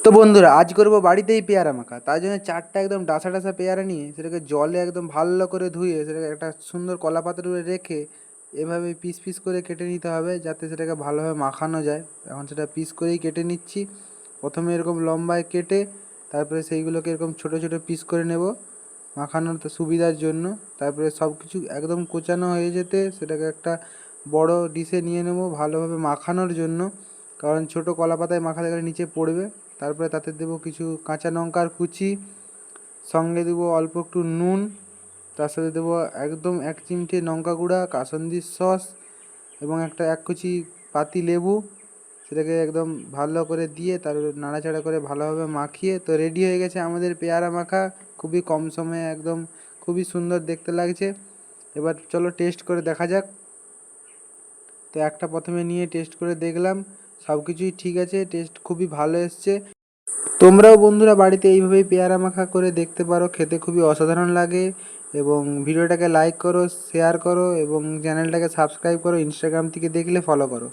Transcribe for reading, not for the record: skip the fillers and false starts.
তো বন্ধুরা, আজ করব বাড়িতেই পেয়ারা মাখা। তার জন্য 4টা একদম ডাসা ডাসা পেয়ারা নিয়ে সেটাকে জলে একদম ভালো করে ধুয়ে সেটাকে একটা সুন্দর কলা পাতার উপরে রেখে এভাবে পিস পিস করে কেটে নিতে হবে, যাতে সেটাকে ভালোভাবে মাখানো যায়। এখন সেটা পিস করেই কেটে নিচ্ছি। প্রথমে এরকম লম্বায় কেটে তারপরে সেইগুলোকে এরকম ছোট ছোট পিস করে নেব মাখানোর তো সুবিধার জন্য। তারপরে সব কিছু একদম কোচানো হয়ে যেতে সেটাকে একটা বড় ডিশে নিয়ে নেব ভালোভাবে মাখানোর জন্য, কারণ ছোট কলা পাতায় মাখালে গেলে নিচে পড়বে। তারপরে তাতে দেবো কিছু কাঁচা লঙ্কার কুচি, সঙ্গে দেবো অল্প একটু নুন, তার সাথে দেবো একদম 1 চিমটে লঙ্কা গুঁড়া, কাসুন্দি সস এবং এক কুচি পাতি লেবু। সেটাকে একদম ভালো করে দিয়ে তারপরে নাড়াচাড়া করে ভালোভাবে মাখিয়ে তো রেডি হয়ে গেছে আমাদের পেয়ারা মাখা। খুবই কম সময়ে একদম খুবই সুন্দর দেখতে লাগছে। এবার চলো টেস্ট করে দেখা যাক। তো একটা প্রথমে নিয়ে টেস্ট করে দেখলাম, সব কিছুই ঠিক আছে, টেস্ট খুবই ভালো এসছে। তোমরাও বন্ধুরা বাড়িতে এইভাবেই পেয়ারা মাখা করে দেখতে পারো, খেতে খুবই অসাধারণ লাগে। এবং ভিডিওটাকে লাইক করো, শেয়ার করো এবং চ্যানেলটাকে সাবস্ক্রাইব করো, ইনস্টাগ্রাম থেকে দেখলে ফলো করো।